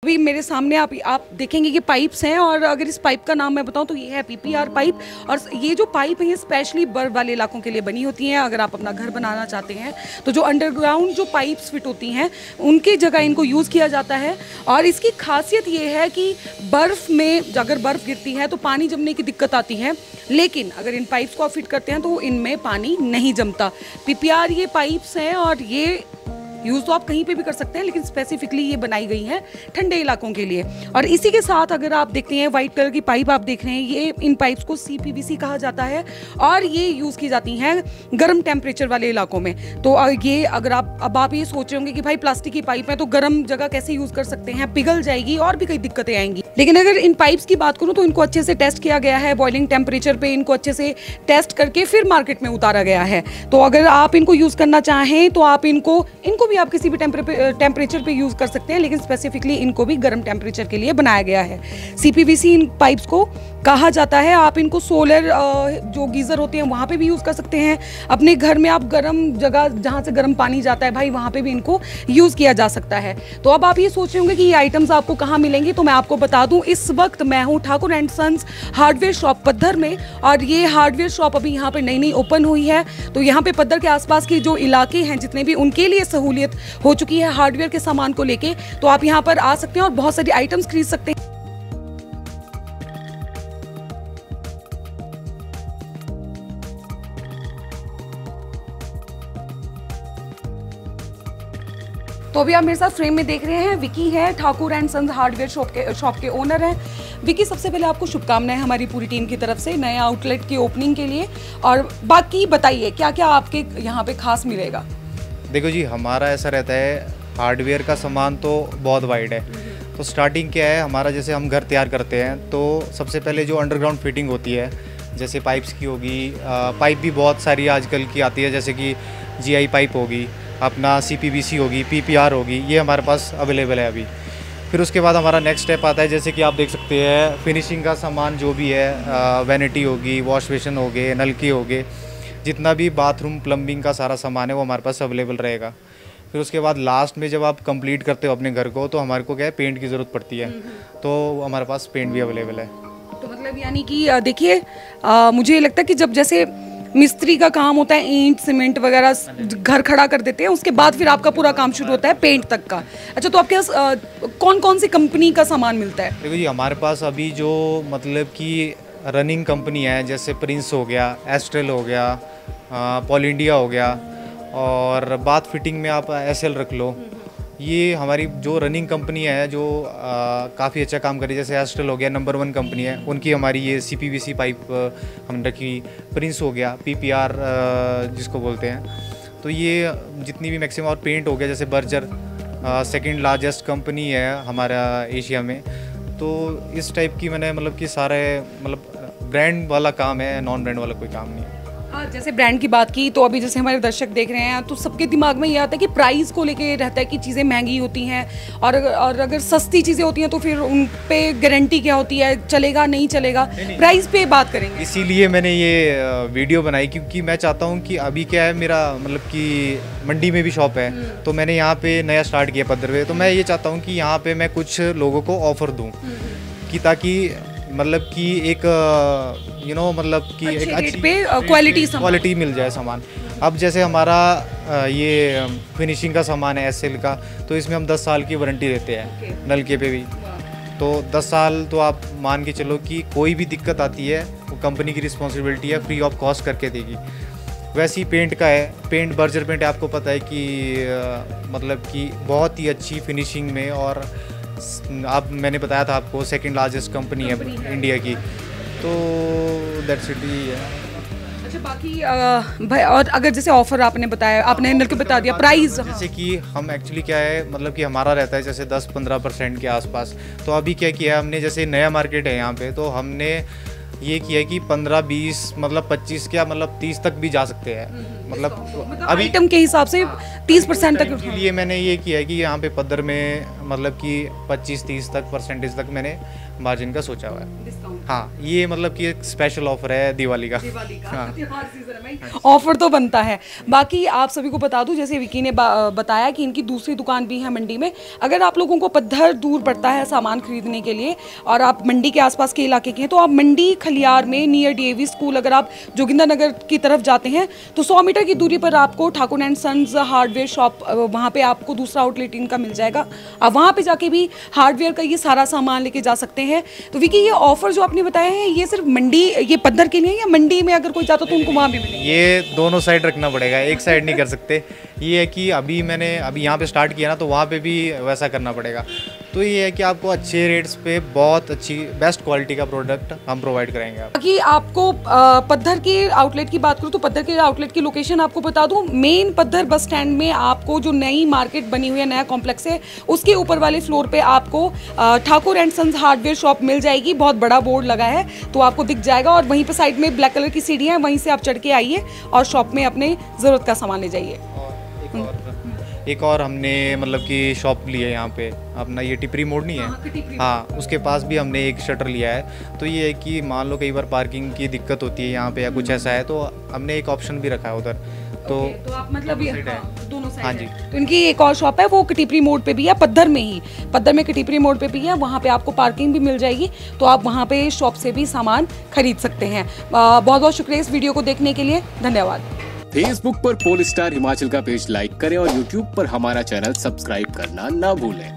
अभी मेरे सामने आप देखेंगे कि पाइप्स हैं, और अगर इस पाइप का नाम मैं बताऊं तो ये है पीपीआर पाइप। और ये जो पाइप है ये स्पेशली बर्फ वाले इलाकों के लिए बनी होती हैं। अगर आप अपना घर बनाना चाहते हैं तो जो अंडरग्राउंड जो पाइप्स फिट होती हैं उनकी जगह इनको यूज़ किया जाता है। और इसकी खासियत ये है कि बर्फ़ में अगर बर्फ़ गिरती है तो पानी जमने की दिक्कत आती है, लेकिन अगर इन पाइप्स को आप फिट करते हैं तो इनमें पानी नहीं जमता। पीपीआर ये पाइप्स हैं और ये यूज़ तो आप कहीं पे भी कर सकते हैं, लेकिन स्पेसिफिकली ये बनाई गई हैं ठंडे इलाकों के लिए। और इसी के साथ अगर आप देखते हैं वाइट कलर की पाइप आप देख रहे हैं, ये इन पाइप्स को सीपीवीसी कहा जाता है और ये यूज़ की जाती हैं गर्म टेम्परेचर वाले इलाकों में। तो ये अगर आप ये सोच रहे होंगे कि भाई प्लास्टिक की पाइप है तो गर्म जगह कैसे यूज़ कर सकते हैं, पिघल जाएगी और भी कई दिक्कतें आएंगी। लेकिन अगर इन पाइप्स की बात करूँ तो इनको अच्छे से टेस्ट किया गया है, बॉइलिंग टेम्परेचर पे इनको अच्छे से टेस्ट करके फिर मार्केट में उतारा गया है। तो अगर आप इनको यूज़ करना चाहें तो आप इनको भी आप किसी भी टेम्परेचर पे यूज़ कर सकते हैं, लेकिन स्पेसिफिकली इनको भी गर्म टेम्परेचर के लिए बनाया गया है। सीपीवीसी इन पाइप्स को कहा जाता है। आप इनको सोलर जो गीज़र होते हैं वहाँ पे भी यूज़ कर सकते हैं। अपने घर में आप गर्म जगह जहाँ से गर्म पानी जाता है भाई वहाँ पे भी इनको यूज़ किया जा सकता है। तो अब आप ये सोच रहे होंगे कि ये आइटम्स आपको कहाँ मिलेंगी, तो मैं आपको बता दूँ इस वक्त मैं हूँ Thakur and sons hardware shop Paddhar में। और ये हार्डवेयर शॉप अभी यहाँ पर नई ओपन हुई है। तो यहाँ पे पद्धर के आसपास के जो इलाके हैं जितने भी, उनके लिए सहूलियत हो चुकी है हार्डवेयर के सामान को लेके। तो आप यहाँ पर आ सकते हैं और बहुत सारी आइटम्स खरीद सकते हैं। तो अभी आप मेरे साथ फ्रेम में देख रहे हैं विकी है, Thakur and sons hardware shop के ओनर हैं। विकी, सबसे पहले आपको शुभकामनाएं हमारी पूरी टीम की तरफ से नए आउटलेट की ओपनिंग के लिए। और बाकी बताइए क्या क्या आपके यहाँ पे खास मिलेगा। देखो जी, हमारा ऐसा रहता है, हार्डवेयर का सामान तो बहुत वाइड है। तो स्टार्टिंग क्या है हमारा, जैसे हम घर तैयार करते हैं तो सबसे पहले जो अंडरग्राउंड फिटिंग होती है, जैसे पाइप्स की होगी, पाइप भी बहुत सारी आजकल की आती है, जैसे कि जीआई पाइप होगी, अपना सीपीवीसी होगी, पीपीआर होगी, ये हमारे पास अवेलेबल है अभी। फिर उसके बाद हमारा नेक्स्ट स्टेप आता है, जैसे कि आप देख सकते हैं फिनिशिंग का सामान जो भी है, वैनिटी होगी, वॉश बेसिन हो गए, नलके हो गए, जितना भी बाथरूम प्लम्बिंग का सारा सामान है वो हमारे पास अवेलेबल रहेगा। फिर उसके बाद लास्ट में जब आप कंप्लीट करते हो अपने घर को तो हमारे को क्या है, पेंट की ज़रूरत पड़ती है, तो हमारे पास पेंट भी अवेलेबल है। तो मतलब यानी कि देखिए, मुझे लगता है कि जब जैसे मिस्त्री का काम होता है, ईंट सीमेंट वगैरह घर खड़ा कर देते हैं, उसके बाद फिर आपका पूरा काम शुरू होता है पेंट तक का। अच्छा, तो आपके पास कौन कौन सी कंपनी का सामान मिलता है? देखो जी, हमारे पास अभी जो मतलब कि रनिंग कंपनी है, जैसे प्रिंस हो गया, एस्ट्रेल हो गया, पॉल इंडिया हो गया, और बाथ फिटिंग में आप एसएल रख लो, ये हमारी जो रनिंग कंपनी है जो काफ़ी अच्छा काम करी। जैसे एस्ट्रेल हो गया, नंबर 1 कंपनी है, उनकी हमारी ये सीपीवीसी पाइप हमने रखी। प्रिंस हो गया, पीपीआर जिसको बोलते हैं, तो ये जितनी भी मैक्सिमम। और पेंट हो गया, जैसे बर्जर सेकंड लार्जेस्ट कंपनी है हमारा एशिया में। तो इस टाइप की मैंने मतलब कि सारे मतलब ब्रांड वाला काम है, नॉन ब्रांड वाला कोई काम नहीं है। जैसे ब्रांड की बात की तो अभी जैसे हमारे दर्शक देख रहे हैं तो सबके दिमाग में ये आता है कि प्राइस को लेके रहता है कि चीज़ें महंगी होती हैं, और अगर सस्ती चीज़ें होती हैं तो फिर उन पे गारंटी क्या होती है, चलेगा नहीं चलेगा, प्राइस पे बात करेंगे। इसीलिए मैंने ये वीडियो बनाई, क्योंकि मैं चाहता हूँ कि अभी क्या है, मेरा मतलब कि मंडी में भी शॉप है, तो मैंने यहाँ पे नया स्टार्ट किया पद्धर पे। तो मैं ये चाहता हूँ कि यहाँ पे मैं कुछ लोगों को ऑफ़र दूँ कि ताकि मतलब कि एक मतलब कि एक अच्छी क्वालिटी मिल जाए सामान। अब जैसे हमारा ये फिनिशिंग का सामान है एसएल का, तो इसमें हम 10 साल की वारंटी देते हैं नलके पे भी। तो 10 साल तो आप मान के चलो कि कोई भी दिक्कत आती है वो कंपनी की रिस्पॉन्सिबिलिटी है, फ्री ऑफ कॉस्ट करके देगी। वैसे ही पेंट का है, पेंट बर्जर पेंट है, आपको पता है कि मतलब कि बहुत ही अच्छी फिनिशिंग में, और आप मैंने बताया था आपको सेकंड लार्जेस्ट कंपनी है इंडिया की, तो दैट्स इट ही है। अच्छा, बाकी भाई, और अगर जैसे ऑफर आपने बताया, आपने नलके बता दिया, प्राइस जैसे कि हम एक्चुअली क्या है मतलब कि हमारा रहता है जैसे 10-15% के आसपास। तो अभी क्या किया है हमने, जैसे नया मार्केट है यहाँ पे, तो हमने ये किया कि 15-20 मतलब 25 क्या मतलब 30 तक भी जा सकते हैं। मतलब अभी आइटम के हिसाब से 30% तक के लिए मैंने ये किया है कि यहाँ पे पद्दर में मतलब कि 25-30 तक परसेंटेज तक मैंने मार्जिन का सोचा हुआ है। हाँ, ये मतलब कि एक स्पेशल ऑफर है दिवाली का। हाँ, ऑफर तो बनता है। बाकी आप सभी को बता दूं, जैसे विकी ने बताया कि इनकी दूसरी दुकान भी है मंडी में। अगर आप लोगों को पद्दर दूर पड़ता है सामान खरीदने के लिए और आप मंडी के आसपास के इलाके के हैं, तो आप मंडी खलियार में नियर डीएवी स्कूल अगर आप जोगिंदर की तरफ जाते हैं तो 100 मीटर की दूरी पर आपको Thakur and sons hardware shop, वहाँ पे आपको दूसरा आउटलेट इनका मिल जाएगा। आप वहाँ पे जाके भी हार्डवेयर का ये सारा सामान लेके जा सकते हैं। तो विकी, ये ऑफर जो आपने बताया है ये सिर्फ मंडी, ये पद्दर के लिए, या मंडी में अगर कोई जाता तो उनको वहाँ भी मिलेगा? ये दोनों साइड रखना पड़ेगा, एक साइड नहीं कर सकते। ये है कि अभी यहाँ पे स्टार्ट किया ना, तो वहाँ पे भी वैसा करना पड़ेगा। तो ये है कि आपको अच्छे रेट्स पे बहुत अच्छी बेस्ट क्वालिटी का प्रोडक्ट हम प्रोवाइड करेंगे। कि आपको पद्दर के आउटलेट की बात करूँ तो पद्दर के आउटलेट की लोकेशन आपको बता दूं, मेन पद्दर बस स्टैंड में आपको जो नई मार्केट बनी हुई है, नया कॉम्प्लेक्स है, उसके ऊपर वाले फ्लोर पे आपको Thakur and sons hardware shop मिल जाएगी। बहुत बड़ा बोर्ड लगा है तो आपको दिख जाएगा, और वहीं पे साइड में ब्लैक कलर की सीढ़ी है, वहीं से आप चढ़ के आइए और शॉप में अपने ज़रूरत का सामान ले जाइए। एक और हमने मतलब कि शॉप ली है यहाँ पे अपना, ये टिपरी मोड़ नहीं है, हाँ, उसके पास भी हमने एक शटर लिया है। तो ये है कि मान लो कई बार पार्किंग की दिक्कत होती है यहाँ पे या कुछ ऐसा है, तो हमने एक ऑप्शन भी रखा है उधर। तो आप मतलब ये दोनों साइड हाँ जी। तो इनकी एक और शॉप है, वो कटिपरी मोड़ पे भी है, पद्दर में ही, पद्दर में कटिपरी मोड़ पे भी है। वहाँ पे आपको पार्किंग भी मिल जाएगी, तो आप वहाँ पे शॉप से भी सामान खरीद सकते हैं। बहुत बहुत शुक्रिया इस वीडियो को देखने के लिए, धन्यवाद। फेसबुक पर पोलस्टार हिमाचल का पेज लाइक करें और यूट्यूब पर हमारा चैनल सब्सक्राइब करना ना भूलें।